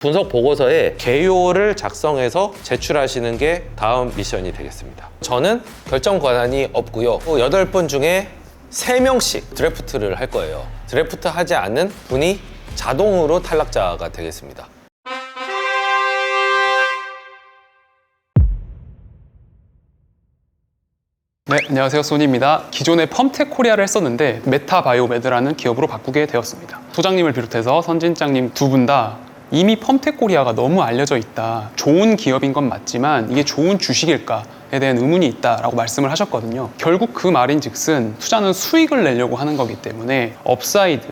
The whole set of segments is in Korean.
분석 보고서에 개요를 작성해서 제출하시는 게 다음 미션이 되겠습니다. 저는 결정 권한이 없고요. 8분 중에 3명씩 드래프트를 할 거예요. 드래프트 하지 않는 분이 자동으로 탈락자가 되겠습니다. 네, 안녕하세요. 소니입니다. 기존에 펌텍 코리아를 했었는데 메타바이오메드라는 기업으로 바꾸게 되었습니다. 소장님을 비롯해서 선진장님 두 분 다 이미 펌텍 코리아가 너무 알려져 있다. 좋은 기업인 건 맞지만 이게 좋은 주식일까에 대한 의문이 있다라고 말씀을 하셨거든요. 결국 그 말인즉슨 투자는 수익을 내려고 하는 거기 때문에 업사이드,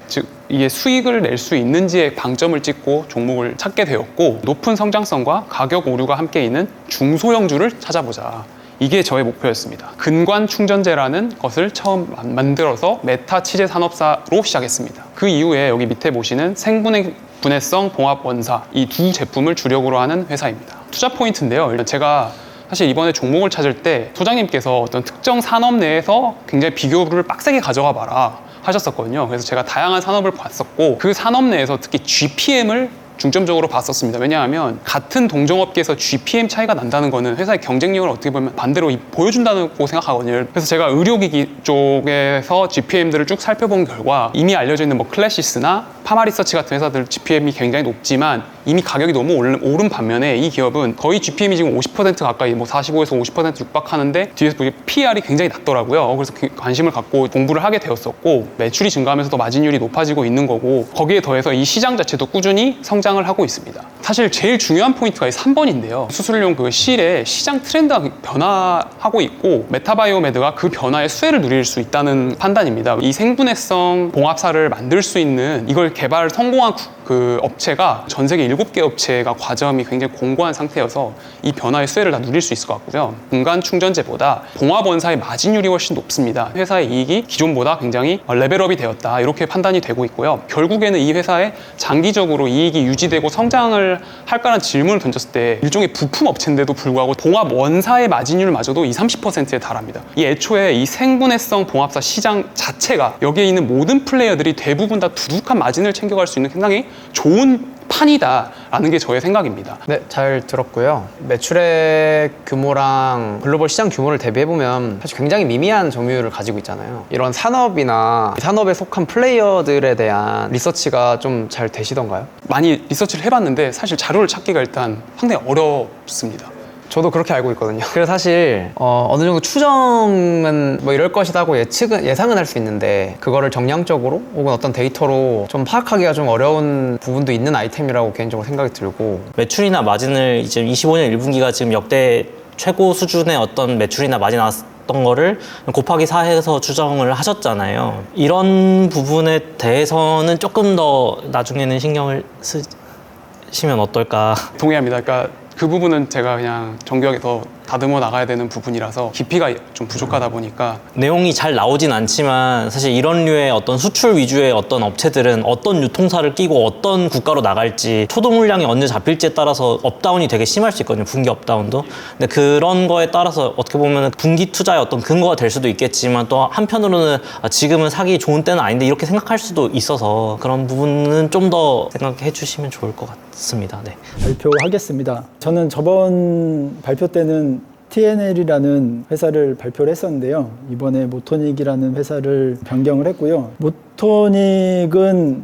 즉 이게 수익을 낼 수 있는지에 방점을 찍고 종목을 찾게 되었고, 높은 성장성과 가격 오류가 함께 있는 중소형주를 찾아보자. 이게 저의 목표였습니다. 근관 충전재라는 것을 처음 만들어서 메타 치제 산업사로 시작했습니다. 그 이후에 여기 밑에 보시는 생분해성 봉합 원사, 이 두 제품을 주력으로 하는 회사입니다. 투자 포인트인데요. 제가 사실 이번에 종목을 찾을 때 소장님께서 어떤 특정 산업 내에서 굉장히 비교를 빡세게 가져가 봐라 하셨었거든요. 그래서 제가 다양한 산업을 봤었고, 그 산업 내에서 특히 GPM을 중점적으로 봤었습니다. 왜냐하면 같은 동종업계에서 GPM 차이가 난다는 거는 회사의 경쟁력을 어떻게 보면 반대로 보여준다고 생각하거든요. 그래서 제가 의료기기 쪽에서 GPM들을 쭉 살펴본 결과 이미 알려져 있는 클래시스나 파마리서치 같은 회사들 GPM이 굉장히 높지만 이미 가격이 너무 오른 반면에 이 기업은 거의 GPM이 지금 50% 가까이 45에서 50% 육박하는데 뒤에서 보기 PR이 굉장히 낮더라고요. 그래서 관심을 갖고 공부를 하게 되었었고, 매출이 증가하면서도 마진율이 높아지고 있는 거고, 거기에 더해서 이 시장 자체도 꾸준히 성장을 하고 있습니다. 사실 제일 중요한 포인트가 이 3번인데요. 수술용 그 실의 시장 트렌드가 변화하고 있고 메타바이오메드가 그 변화의 수혜를 누릴 수 있다는 판단입니다. 이 생분해성 봉합사를 만들 수 있는 이걸 개발 성공한 그 업체가 전 세계 7개 업체가 과점이 굉장히 공고한 상태여서 이 변화의 수혜를 다 누릴 수 있을 것 같고요. 공간 충전재보다 봉합 원사의 마진율이 훨씬 높습니다. 회사의 이익이 기존보다 굉장히 레벨업이 되었다, 이렇게 판단이 되고 있고요. 결국에는 이 회사에 장기적으로 이익이 유지되고 성장을 할까라는 질문을 던졌을 때 일종의 부품 업체인데도 불구하고 봉합 원사의 마진율마저도 20-30%에 달합니다. 이 애초에 이 생분해성 봉합사 시장 자체가 여기에 있는 모든 플레이어들이 대부분 다 두둑한 마진을 챙겨갈 수 있는 상당히 좋은 판이다라는 게 저의 생각입니다. 네, 잘 들었고요. 매출액 규모랑 글로벌 시장 규모를 대비해보면 사실 굉장히 미미한 점유율을 가지고 있잖아요. 이런 산업이나 산업에 속한 플레이어들에 대한 리서치가 좀 잘 되시던가요? 많이 리서치를 해봤는데 사실 자료를 찾기가 일단 상당히 어렵습니다. 저도 그렇게 알고 있거든요. 그래서 사실 어느 정도 추정은 뭐 이럴 것이라고 예상은 할 수 있는데, 그거를 정량적으로 혹은 어떤 데이터로 좀 파악하기가 좀 어려운 부분도 있는 아이템이라고 개인적으로 생각이 들고, 매출이나 마진을 이제 25년 1분기가 지금 역대 최고 수준의 어떤 매출이나 마진 나왔던 거를 곱하기 4해서 추정을 하셨잖아요. 이런 부분에 대해서는 조금 더 나중에는 신경을 쓰시면 어떨까. 동의합니다. 그러니까 그 부분은 제가 그냥 정교하게 더 다듬어 나가야 되는 부분이라서 깊이가 좀 부족하다 보니까. 내용이 잘 나오진 않지만 사실 이런 류의 어떤 수출 위주의 어떤 업체들은 어떤 유통사를 끼고 어떤 국가로 나갈지, 초도 물량이 언제 잡힐지에 따라서 업다운이 되게 심할 수 있거든요. 분기 업다운도. 근데 그런 거에 따라서 어떻게 보면 분기 투자의 어떤 근거가 될 수도 있겠지만, 또 한편으로는 지금은 사기 좋은 때는 아닌데 이렇게 생각할 수도 있어서 그런 부분은 좀 더 생각해 주시면 좋을 것 같습니다. 네. 발표하겠습니다. 저는 저번 발표 때는 TNL이라는 회사를 발표를 했었는데요. 이번에 모토닉이라는 회사를 변경을 했고요. 모토닉은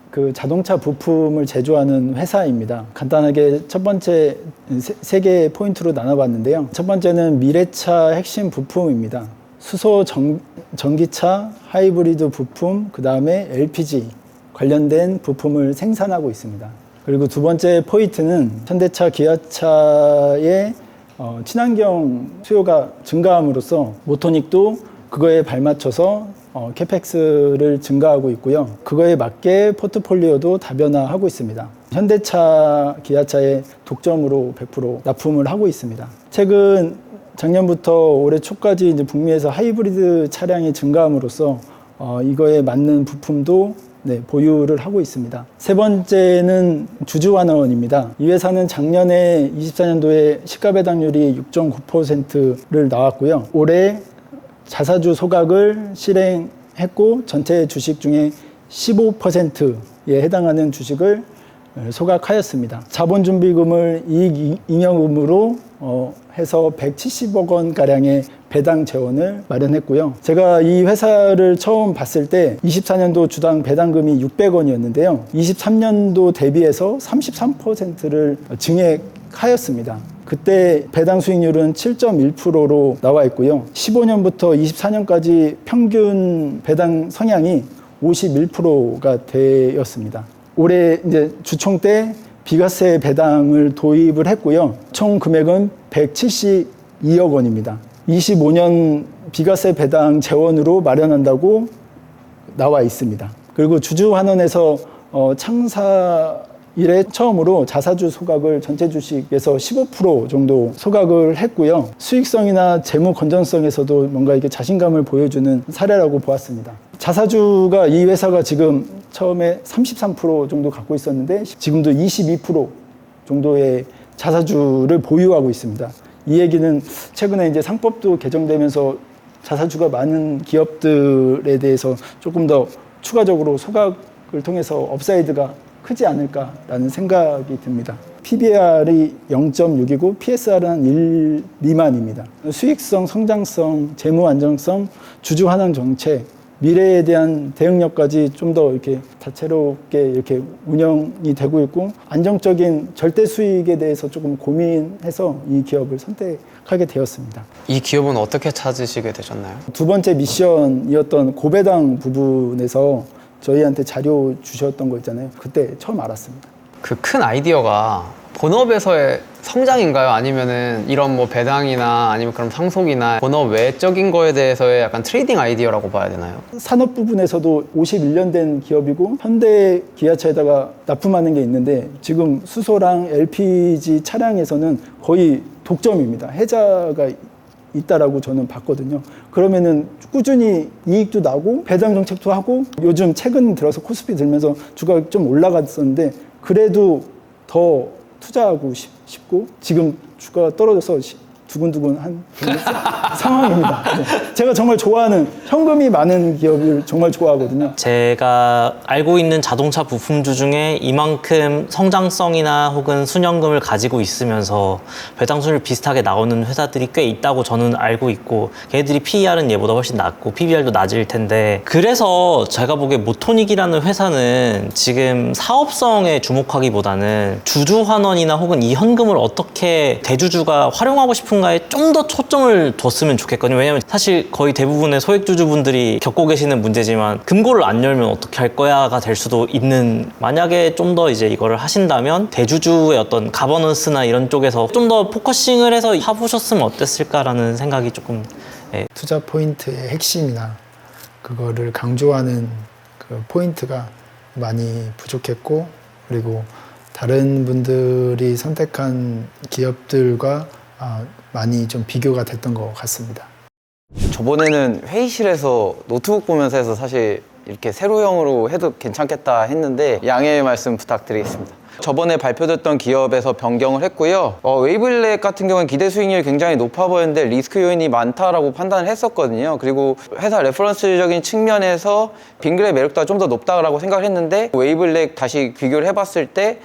그 자동차 부품을 제조하는 회사입니다. 간단하게 첫 번째 세 개의 포인트로 나눠봤는데요. 첫 번째는 미래차 핵심 부품입니다. 수소 전기차, 하이브리드 부품, 그 다음에 LPG 관련된 부품을 생산하고 있습니다. 그리고 두 번째 포인트는 현대차, 기아차의 친환경 수요가 증가함으로써 모토닉도 그거에 발맞춰서 캐펙스를 증가하고 있고요. 그거에 맞게 포트폴리오도 다변화하고 있습니다. 현대차, 기아차의 독점으로 100% 납품을 하고 있습니다. 최근 작년부터 올해 초까지 이제 북미에서 하이브리드 차량이 증가함으로써 이거에 맞는 부품도 보유를 하고 있습니다. 세 번째는 주주환원입니다. 이 회사는 작년에 24년도에 시가배당률이 6.9%를 나왔고요. 올해 자사주 소각을 실행했고 전체 주식 중에 15%에 해당하는 주식을 소각하였습니다. 자본준비금을 이익잉여금으로 해서 170억 원 가량의 배당 재원을 마련했고요. 제가 이 회사를 처음 봤을 때 24년도 주당 배당금이 600원이었는데요. 23년도 대비해서 33%를 증액하였습니다. 그때 배당 수익률은 7.1%로 나와 있고요. 15년부터 24년까지 평균 배당 성향이 51%가 되었습니다. 올해 이제 주총 때 비과세 배당을 도입을 했고요. 총 금액은 172억 원입니다. 25년 비과세 배당 재원으로 마련한다고 나와 있습니다. 그리고 주주환원에서 창사 이래 처음으로 자사주 소각을 전체 주식에서 15% 정도 소각을 했고요. 수익성이나 재무 건전성에서도 뭔가 이렇게 자신감을 보여주는 사례라고 보았습니다. 자사주가 이 회사가 지금 처음에 33% 정도 갖고 있었는데 지금도 22% 정도의 자사주를 보유하고 있습니다. 이 얘기는 최근에 이제 상법도 개정되면서 자사주가 많은 기업들에 대해서 조금 더 추가적으로 소각을 통해서 업사이드가 크지 않을까라는 생각이 듭니다. PBR이 0.6이고 PSR은 한 1 미만입니다. 수익성, 성장성, 재무 안정성, 주주 환원 정책, 미래에 대한 대응력까지 좀 더 이렇게 다채롭게 이렇게 운영이 되고 있고 안정적인 절대 수익에 대해서 조금 고민해서 이 기업을 선택하게 되었습니다. 이 기업은 어떻게 찾으시게 되셨나요? 두 번째 미션이었던 고배당 부분에서 저희한테 자료 주셨던 거 있잖아요. 그때 처음 알았습니다. 그 큰 아이디어가 본업에서의 성장인가요? 아니면은 이런 뭐 배당이나 아니면 그런 상속이나 본업 외적인 거에 대해서의 약간 트레이딩 아이디어라고 봐야 되나요? 산업 부분에서도 51년 된 기업이고 현대 기아차에다가 납품하는 게 있는데 지금 수소랑 LPG 차량에서는 거의 독점입니다. 해자가 있다라고 저는 봤거든요. 그러면은 꾸준히 이익도 나고 배당 정책도 하고 요즘 최근 들어서 코스피 들면서 주가가 좀 올라갔었는데 그래도 더 투자하고 싶고 지금 주가가 떨어져서 두근두근한 상황입니다. 네. 제가 정말 좋아하는 현금이 많은 기업을 정말 좋아하거든요. 제가 알고 있는 자동차 부품주 중에 이만큼 성장성이나 혹은 순현금을 가지고 있으면서 배당 수익률 비슷하게 나오는 회사들이 꽤 있다고 저는 알고 있고 걔네들이 PER은 얘보다 훨씬 낮고 PBR도 낮을 텐데 그래서 제가 보기에 모토닉이라는 회사는 지금 사업성에 주목하기보다는 주주환원이나 혹은 이 현금을 어떻게 대주주가 활용하고 싶은가에 좀 더 초점을 뒀으면 좋겠거든요. 왜냐면 사실 거의 대부분의 소액주주분들이 겪고 계시는 문제지만 금고를 안 열면 어떻게 할 거야가 될 수도 있는 만약에 좀 더 이제 이거를 하신다면 대주주의 어떤 가버넌스나 이런 쪽에서 좀 더 포커싱을 해서 해보셨으면 어땠을까라는 생각이 조금 투자 포인트의 핵심이나 그거를 강조하는 그 포인트가 많이 부족했고 그리고 다른 분들이 선택한 기업들과 많이 좀 비교가 됐던 것 같습니다. 저번에는 회의실에서 노트북 보면서 해서 사실 이렇게 세로형으로 해도 괜찮겠다 했는데 양해의 말씀 부탁드리겠습니다. 저번에 발표됐던 기업에서 변경을 했고요. 웨이블랙 같은 경우는 기대 수익률이 굉장히 높아 보였는데 리스크 요인이 많다라고 판단을 했었거든요. 그리고 회사 레퍼런스적인 측면에서 빙그레의 매력도가 좀 더 높다라고 생각을 했는데 웨이블랙 다시 비교를 해봤을 때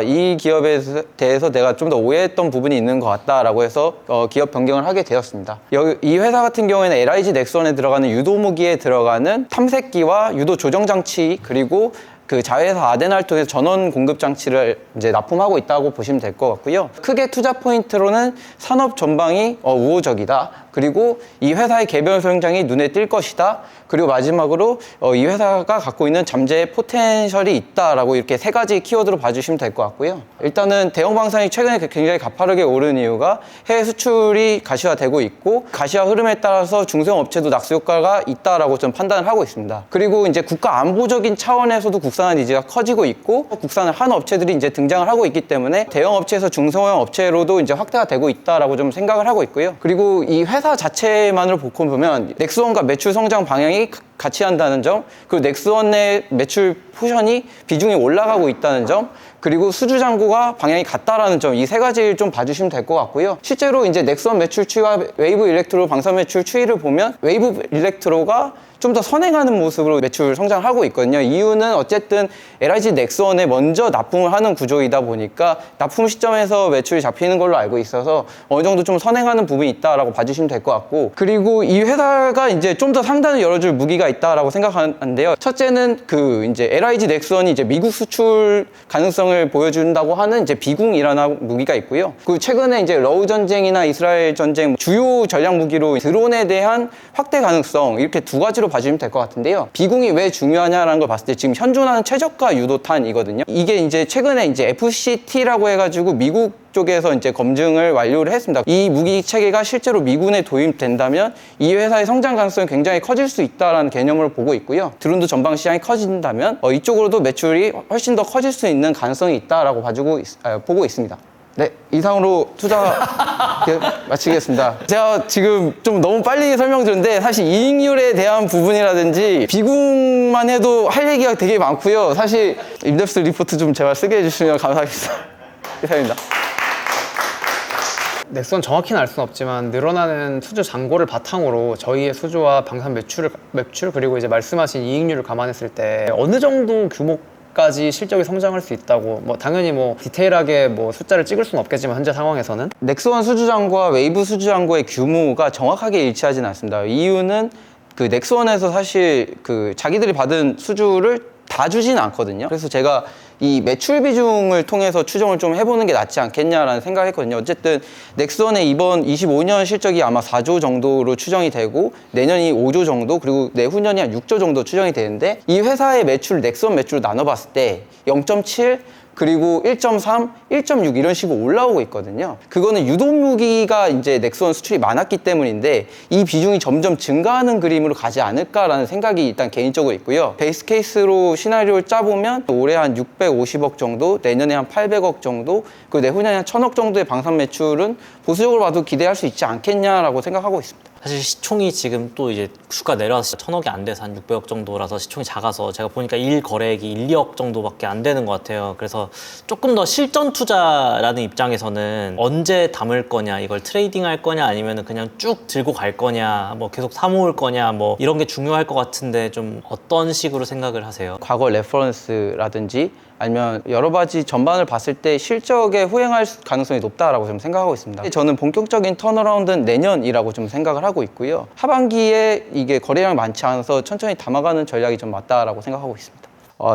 이 기업에 대해서 내가 좀 더 오해했던 부분이 있는 것 같다라고 해서 기업 변경을 하게 되었습니다. 이 회사 같은 경우에는 LIG 넥슨에 들어가는 유도무기에 들어가는 탐색기와 유도 조정 장치 그리고 그 자회사 아데나를 통해서 전원 공급 장치를 이제 납품하고 있다고 보시면 될 것 같고요. 크게 투자 포인트로는 산업 전방이 우호적이다. 그리고 이 회사의 개별 성장이 눈에 띌 것이다. 그리고 마지막으로 이 회사가 갖고 있는 잠재 포텐셜이 있다라고 이렇게 세 가지 키워드로 봐주시면 될 것 같고요. 일단은 대형 방산이 최근에 굉장히 가파르게 오른 이유가 해외 수출이 가시화되고 있고 가시화 흐름에 따라서 중소형 업체도 낙수 효과가 있다라고 좀 판단을 하고 있습니다. 그리고 이제 국가 안보적인 차원에서도 국산화 니즈가 커지고 있고 국산을 한 업체들이 이제 등장을 하고 있기 때문에 대형 업체에서 중소형 업체로도 이제 확대가 되고 있다라고 좀 생각을 하고 있고요. 그리고 이 회사 자체만을 보면 넥스원과 매출 성장 방향이 같이 한다는 점, 그리고 넥스원의 매출 포션이 비중이 올라가고 있다는 점, 그리고 수주 잔고가 방향이 같다라는 점, 이 세 가지를 좀 봐주시면 될 것 같고요. 실제로 이제 넥스원 매출 추이와 웨이브 일렉트로 방산 매출 추이를 보면 웨이브 일렉트로가 좀 더 선행하는 모습으로 매출 성장하고 있거든요. 이유는 어쨌든 LIG 넥스원에 먼저 납품을 하는 구조이다 보니까 납품 시점에서 매출이 잡히는 걸로 알고 있어서 어느 정도 좀 선행하는 부분이 있다라고 봐주시면 될 것 같고, 그리고 이 회사가 이제 좀 더 상단을 열어줄 무기가 있다라고 생각하는데요. 첫째는 그 이제 LIG 넥스원이 이제 미국 수출 가능성을 보여준다고 하는 이제 비궁이라는 무기가 있고요. 그 최근에 이제 러우 전쟁이나 이스라엘 전쟁 주요 전략 무기로 드론에 대한 확대 가능성, 이렇게 두 가지로 봐주시면 될 것 같은데요. 비궁이 왜 중요하냐라는 걸 봤을 때 지금 현존하는 최저가 유도탄이거든요. 이게 이제 최근에 이제 FCT라고 해가지고 미국 쪽에서 이제 검증을 완료를 했습니다. 이 무기 체계가 실제로 미군에 도입된다면 이 회사의 성장 가능성이 굉장히 커질 수 있다는 개념으로 보고 있고요. 드론도 전방 시장이 커진다면 이쪽으로도 매출이 훨씬 더 커질 수 있는 가능성이 있다라고 보고 있습니다. 네, 이상으로 투자 마치겠습니다. 제가 지금 좀 너무 빨리 설명드렸는데 사실 이익률에 대한 부분이라든지 비궁만 해도 할 얘기가 되게 많고요. 사실 인덱스 리포트 좀 제발 쓰게 해주시면 감사하겠습니다. 이상입니다. 넥스원 정확히는 알 수는 없지만 늘어나는 수주 잔고를 바탕으로 저희의 수주와 방산 매출 그리고 이제 말씀하신 이익률을 감안했을 때 어느 정도 규모까지 실적이 성장할 수 있다고, 뭐 당연히 뭐 디테일하게 뭐 숫자를 찍을 수는 없겠지만 현재 상황에서는 넥스원 수주잔고와 웨이브 수주잔고의 규모가 정확하게 일치하지는 않습니다. 이유는 그 넥스원에서 사실 그 자기들이 받은 수주를 다 주지는 않거든요. 그래서 제가 이 매출 비중을 통해서 추정을 좀 해보는 게 낫지 않겠냐라는 생각을 했거든요. 어쨌든 넥스원의 이번 25년 실적이 아마 4조 정도로 추정이 되고 내년이 5조 정도, 그리고 내후년이 한 6조 정도 추정이 되는데, 이 회사의 매출, 넥스원 매출을 나눠봤을 때 0.7 그리고 1.3, 1.6 이런 식으로 올라오고 있거든요. 그거는 유도무기가 이제 넥스원 수출이 많았기 때문인데 이 비중이 점점 증가하는 그림으로 가지 않을까라는 생각이 일단 개인적으로 있고요. 베이스 케이스로 시나리오를 짜보면 올해 한 650억 정도, 내년에 한 800억 정도, 그리고 내후년에 한 1000억 정도의 방산 매출은 보수적으로 봐도 기대할 수 있지 않겠냐라고 생각하고 있습니다. 사실 시총이 지금 또 이제 주가 내려와서 1000억이 안 돼서 한 600억 정도라서 시총이 작아서 제가 보니까 1거래액이 1, 2억 정도밖에 안 되는 것 같아요. 그래서 조금 더 실전 투자라는 입장에서는 언제 담을 거냐, 이걸 트레이딩 할 거냐, 아니면 그냥 쭉 들고 갈 거냐, 뭐 계속 사모을 거냐, 뭐 이런 게 중요할 것 같은데 좀 어떤 식으로 생각을 하세요? 과거 레퍼런스라든지 아니면 여러 가지 전반을 봤을 때 실적에 후행할 가능성이 높다라고 좀 생각하고 있습니다. 저는 본격적인 턴어라운드는 내년이라고 좀 생각을 하고 있고요. 하반기에 이게 거래량이 많지 않아서 천천히 담아가는 전략이 좀 맞다라고 생각하고 있습니다.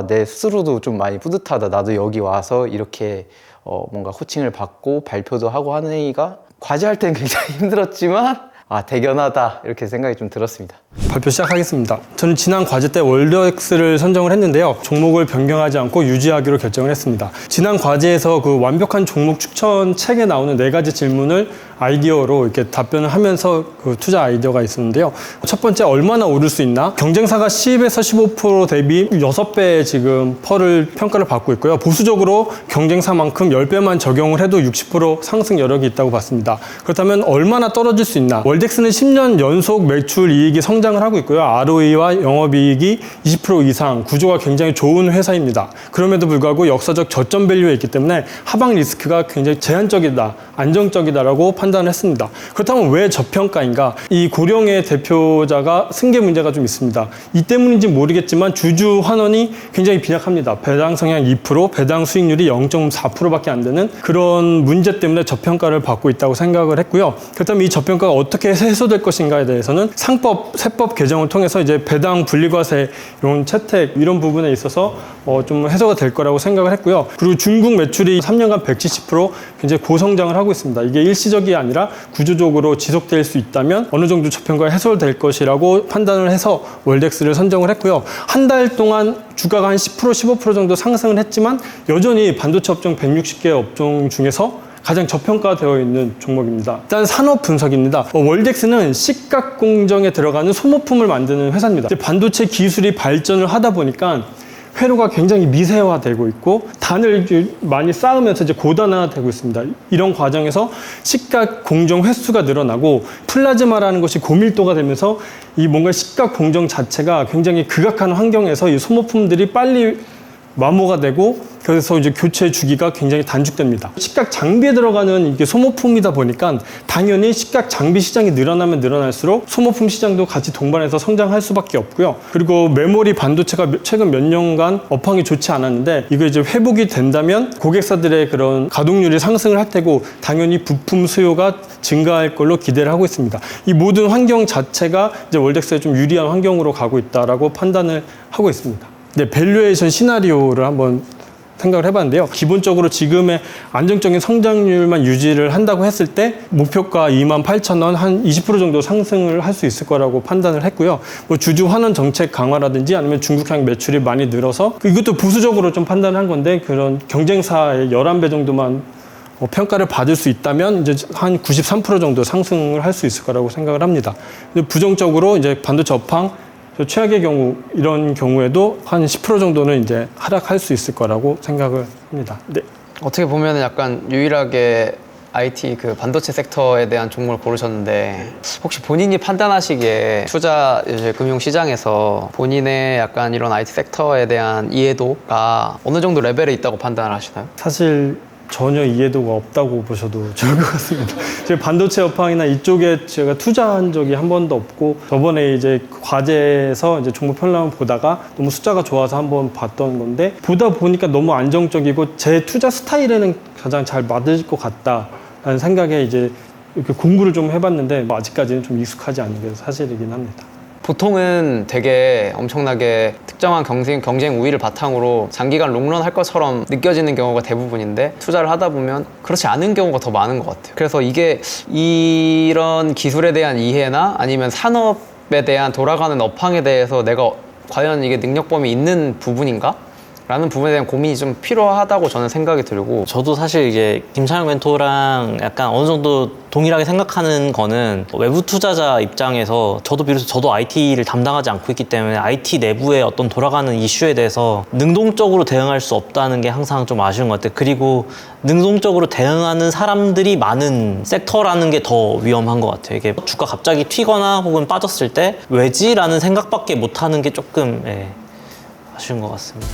내 스스로도 좀 많이 뿌듯하다. 나도 여기 와서 이렇게 뭔가 코칭을 받고 발표도 하고 하는 행위가 과제할 때는 굉장히 힘들었지만 대견하다, 이렇게 생각이 좀 들었습니다. 발표 시작하겠습니다. 저는 지난 과제 때 월드엑스를 선정을 했는데요. 종목을 변경하지 않고 유지하기로 결정을 했습니다. 지난 과제에서 그 완벽한 종목 추천 책에 나오는 4가지 질문을 아이디어로 이렇게 답변을 하면서 그 투자 아이디어가 있었는데요. 첫 번째, 얼마나 오를 수 있나? 경쟁사가 10에서 15% 대비 6배 지금 펄을 평가를 받고 있고요. 보수적으로 경쟁사만큼 10배만 적용을 해도 60% 상승 여력이 있다고 봤습니다. 그렇다면 얼마나 떨어질 수 있나? 월덱스는 10년 연속 매출 이익이 성장을 하고 있고요. ROE와 영업이익이 20% 이상, 구조가 굉장히 좋은 회사입니다. 그럼에도 불구하고 역사적 저점 밸류에 있기 때문에 하방 리스크가 굉장히 제한적이다, 안정적이다라고 판단을 했습니다. 그렇다면 왜 저평가인가? 이 고령의 대표자가 승계 문제가 좀 있습니다. 이 때문인지 모르겠지만 주주 환원이 굉장히 빈약합니다. 배당 성향 2%, 배당 수익률이 0.4%밖에 안 되는 그런 문제 때문에 저평가를 받고 있다고 생각을 했고요. 그렇다면 이 저평가가 어떻게 해소될 것인가에 대해서는 상법, 세법 개정을 통해서 이제 배당 분리과세 이런 채택 이런 부분에 있어서 좀 해소가 될 거라고 생각을 했고요. 그리고 중국 매출이 3년간 170% 굉장히 고성장을 하고 있습니다. 이게 일시적이 아니라 구조적으로 지속될 수 있다면 어느 정도 저평가가 해소될 것이라고 판단을 해서 월덱스를 선정을 했고요. 한 달 동안 주가가 한 10%, 15% 정도 상승을 했지만 여전히 반도체 업종 160개 업종 중에서 가장 저평가되어 있는 종목입니다. 일단 산업 분석입니다. 월덱스는 식각 공정에 들어가는 소모품을 만드는 회사입니다. 반도체 기술이 발전을 하다 보니까 회로가 굉장히 미세화되고 있고 단을 많이 쌓으면서 이제 고단화되고 있습니다. 이런 과정에서 식각 공정 횟수가 늘어나고 플라즈마라는 것이 고밀도가 되면서 이 뭔가 식각 공정 자체가 굉장히 극악한 환경에서 이 소모품들이 빨리 마모가 되고 그래서 이제 교체 주기가 굉장히 단축됩니다. 식각 장비에 들어가는 이게 소모품이다 보니까 당연히 식각 장비 시장이 늘어나면 늘어날수록 소모품 시장도 같이 동반해서 성장할 수밖에 없고요. 그리고 메모리 반도체가 최근 몇 년간 업황이 좋지 않았는데 이거 이제 회복이 된다면 고객사들의 그런 가동률이 상승을 할 테고 당연히 부품 수요가 증가할 걸로 기대를 하고 있습니다. 이 모든 환경 자체가 이제 월덱스에 좀 유리한 환경으로 가고 있다라고 판단을 하고 있습니다. 네, 밸류에이션 시나리오를 한번 생각을 해봤는데요. 기본적으로 지금의 안정적인 성장률만 유지를 한다고 했을 때 목표가 28,000원 한 20% 정도 상승을 할 수 있을 거라고 판단을 했고요. 뭐 주주 환원 정책 강화라든지 아니면 중국향 매출이 많이 늘어서 이것도 부수적으로 좀 판단한 건데 그런 경쟁사의 11배 정도만 평가를 받을 수 있다면 이제 한 93% 정도 상승을 할 수 있을 거라고 생각을 합니다. 근데 부정적으로 이제 반도체 업황 최악의 경우 이런 경우에도 한 10% 정도는 이제 하락할 수 있을 거라고 생각을 합니다. 네. 어떻게 보면 약간 유일하게 IT 그 반도체 섹터에 대한 종목을 고르셨는데 혹시 본인이 판단하시기에 투자 금융 시장에서 본인의 약간 이런 IT 섹터에 대한 이해도가 어느 정도 레벨에 있다고 판단을 하시나요? 사실 전혀 이해도가 없다고 보셔도 좋을 것 같습니다. 제가 반도체 업황이나 이쪽에 제가 투자한 적이 한 번도 없고 저번에 이제 과제에서 이제 종목 편람을 보다가 너무 숫자가 좋아서 한번 봤던 건데 보다 보니까 너무 안정적이고 제 투자 스타일에는 가장 잘 맞을 것 같다라는 생각에 이제 이렇게 공부를 좀 해봤는데 뭐 아직까지는 좀 익숙하지 않은 게 사실이긴 합니다. 보통은 되게 엄청나게 특정한 경쟁 우위를 바탕으로 장기간 롱런 할 것처럼 느껴지는 경우가 대부분인데 투자를 하다 보면 그렇지 않은 경우가 더 많은 것 같아요. 그래서 이게 이런 기술에 대한 이해나 아니면 산업에 대한 돌아가는 업황에 대해서 내가 과연 이게 능력 범위 있는 부분인가? 라는 부분에 대한 고민이 좀 필요하다고 저는 생각이 들고 저도 사실 이제 김찬영 멘토랑 약간 어느 정도 동일하게 생각하는 거는 외부 투자자 입장에서 저도 비로소 저도 IT를 담당하지 않고 있기 때문에 IT 내부의 어떤 돌아가는 이슈에 대해서 능동적으로 대응할 수 없다는 게 항상 좀 아쉬운 것 같아요. 그리고 능동적으로 대응하는 사람들이 많은 섹터라는 게 더 위험한 것 같아요. 이게 주가 갑자기 튀거나 혹은 빠졌을 때 왜지라는 생각밖에 못하는 게 조금 아쉬운 것 같습니다.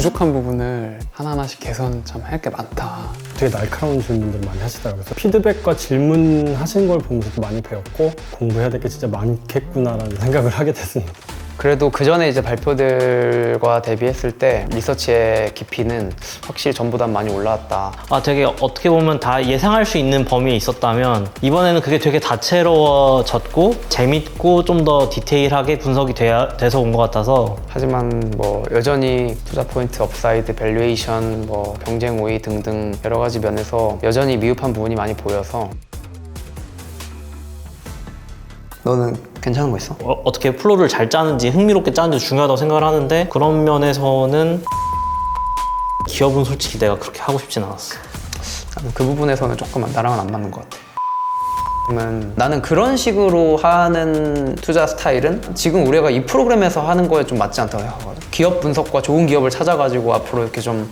부족한 부분을 하나하나씩 개선 참 할 게 많다. 되게 날카로운 질문들을 많이 하시더라고요. 그래서 피드백과 질문하신 걸 보면서 많이 배웠고 공부해야 될 게 진짜 많겠구나라는 생각을 하게 됐습니다. 그래도 그 전에 이제 발표들과 대비했을 때 리서치의 깊이는 확실히 전보다 많이 올라왔다. 되게 어떻게 보면 다 예상할 수 있는 범위에 있었다면 이번에는 그게 되게 다채로워졌고 재밌고 좀 더 디테일하게 분석이 돼서 온 것 같아서 하지만 뭐 여전히 투자 포인트, 업사이드, 밸류에이션, 뭐 경쟁 우위 등등 여러 가지 면에서 여전히 미흡한 부분이 많이 보여서. 너는 괜찮은 거 있어? 어떻게 플로우를 잘 짜는지 흥미롭게 짜는지 중요하다고 생각을 하는데 그런 면에서는 기업은 솔직히 내가 그렇게 하고 싶진 않았어. 그 부분에서는 조금 나랑은 안 맞는 것 같아. 나는 그런 식으로 하는 투자 스타일은 지금 우리가 이 프로그램에서 하는 거에 좀 맞지 않다고 생각하거든. 기업 분석과 좋은 기업을 찾아가지고 앞으로 이렇게 좀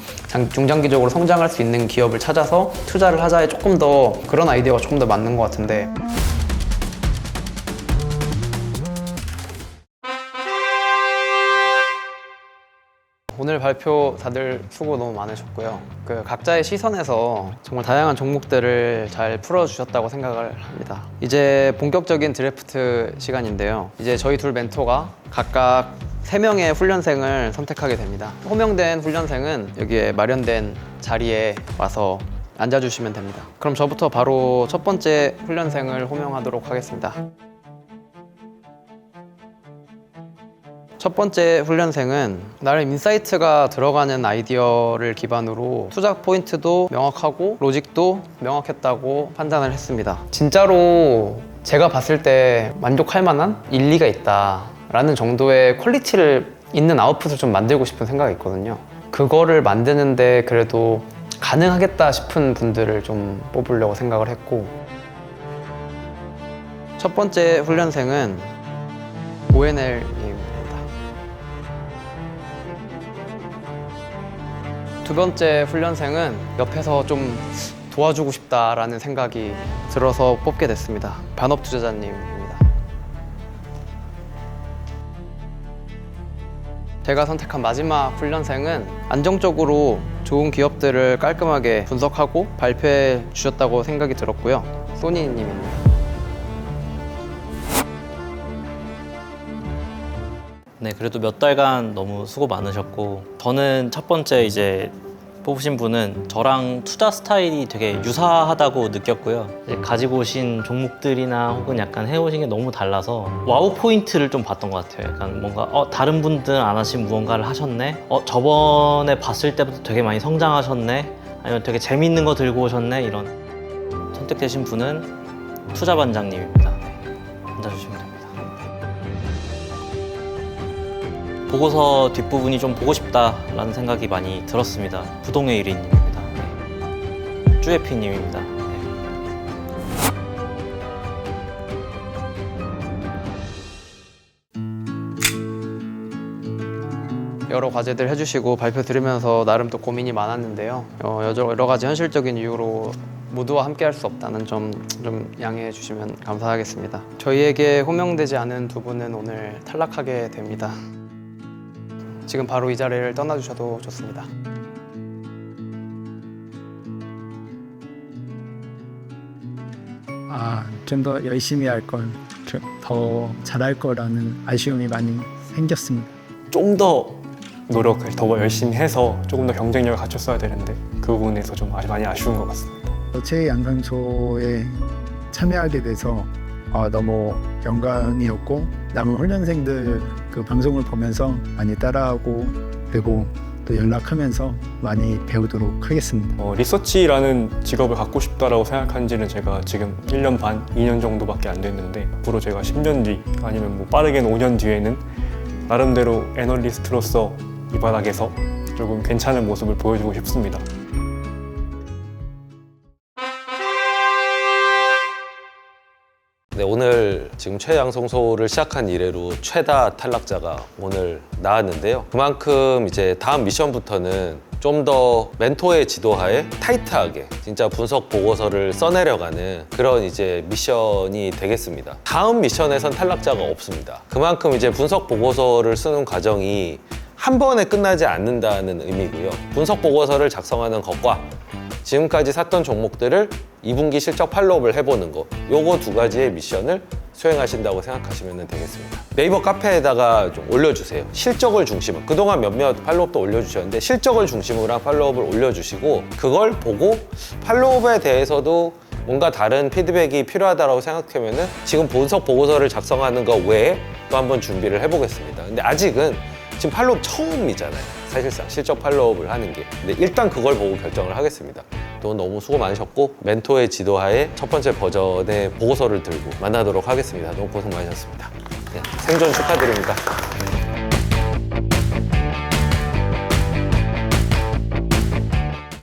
중장기적으로 성장할 수 있는 기업을 찾아서 투자를 하자에 조금 더 그런 아이디어가 조금 더 맞는 것 같은데. 오늘 발표 다들 수고 너무 많으셨고요. 그 각자의 시선에서 정말 다양한 종목들을 잘 풀어주셨다고 생각을 합니다. 이제 본격적인 드래프트 시간인데요. 이제 저희 둘 멘토가 각각 3명의 훈련생을 선택하게 됩니다. 호명된 훈련생은 여기에 마련된 자리에 와서 앉아주시면 됩니다. 그럼 저부터 바로 첫 번째 훈련생을 호명하도록 하겠습니다. 첫 번째 훈련생은 나름 인사이트가 들어가는 아이디어를 기반으로 투자 포인트도 명확하고 로직도 명확했다고 판단을 했습니다. 진짜로 제가 봤을 때 만족할 만한 일리가 있다라는 정도의 퀄리티를 있는 아웃풋을 좀 만들고 싶은 생각이 있거든요. 그거를 만드는데 그래도 가능하겠다 싶은 분들을 좀 뽑으려고 생각을 했고, 첫 번째 훈련생은 ONL님, 두 번째 훈련생은 옆에서 좀 도와주고 싶다라는 생각이 들어서 뽑게 됐습니다. 반업 투자자님입니다. 제가 선택한 마지막 훈련생은 안정적으로 좋은 기업들을 깔끔하게 분석하고 발표해 주셨다고 생각이 들었고요. 소니님입니다. 네, 그래도 몇 달간 너무 수고 많으셨고, 저는 첫 번째 이제 뽑으신 분은 저랑 투자 스타일이 되게 유사하다고 느꼈고요. 이제 가지고 오신 종목들이나 혹은 약간 해오신 게 너무 달라서 와우 포인트를 좀 봤던 것 같아요. 약간 뭔가 다른 분들은 안 하신 무언가를 하셨네? 저번에 봤을 때부터 되게 많이 성장하셨네? 아니면 되게 재밌는 거 들고 오셨네? 이런. 선택되신 분은 투자반장님입니다. 네, 앉아주시면 됩니다. 보고서 뒷부분이 좀 보고 싶다라는 생각이 많이 들었습니다. 부동의 1위님입니다. 네. 쭈에피님입니다. 네. 여러 과제들 해주시고 발표 들으면서 나름 또 고민이 많았는데요. 여러 가지 현실적인 이유로 모두와 함께 할 수 없다는 점 좀 양해해 주시면 감사하겠습니다. 저희에게 호명되지 않은 두 분은 오늘 탈락하게 됩니다. 지금 바로 이 자리를 떠나주셔도 좋습니다. 좀 더 열심히 할 걸, 더 잘할 거라는 아쉬움이 많이 생겼습니다. 좀 더 노력을 더 열심히 해서 조금 더 경쟁력을 갖췄어야 되는데 그 부분에서 좀 많이 아쉬운 것 같습니다. 제2양상소에 참여하게 돼서 너무 영광이었고, 남은 훈련생들 그 방송을 보면서 많이 따라하고 그리고 또 연락하면서 많이 배우도록 하겠습니다. 리서치라는 직업을 갖고 싶다라고 생각한 지는 제가 지금 1년 반, 2년 정도밖에 안 됐는데, 앞으로 제가 10년 뒤 아니면 뭐 빠르게는 5년 뒤에는 나름대로 애널리스트로서 이 바닥에서 조금 괜찮은 모습을 보여주고 싶습니다. 네, 오늘 지금 최양성소를 시작한 이래로 최다 탈락자가 오늘 나왔는데요. 그만큼 이제 다음 미션부터는 좀 더 멘토의 지도하에 타이트하게 진짜 분석 보고서를 써내려가는 그런 이제 미션이 되겠습니다. 다음 미션에선 탈락자가 없습니다. 그만큼 이제 분석 보고서를 쓰는 과정이 한 번에 끝나지 않는다는 의미고요. 분석 보고서를 작성하는 것과 지금까지 샀던 종목들을 2분기 실적 팔로우업을 해보는 거, 요거 두 가지의 미션을 수행하신다고 생각하시면 되겠습니다. 네이버 카페에다가 좀 올려주세요. 실적을 중심으로, 그동안 몇몇 팔로우업도 올려주셨는데 실적을 중심으로 한 팔로우업을 올려주시고, 그걸 보고 팔로우업에 대해서도 뭔가 다른 피드백이 필요하다고 생각하면 지금 분석 보고서를 작성하는 거 외에 또 한번 준비를 해보겠습니다. 근데 아직은 지금 팔로우업 처음이잖아요. 사실상 실적 팔로우업을 하는 게. 근데 일단 그걸 보고 결정을 하겠습니다. 또 너무 수고 많으셨고, 멘토의 지도하에 첫 번째 버전의 보고서를 들고 만나도록 하겠습니다. 너무 고생 많으셨습니다. 네, 생존 축하드립니다.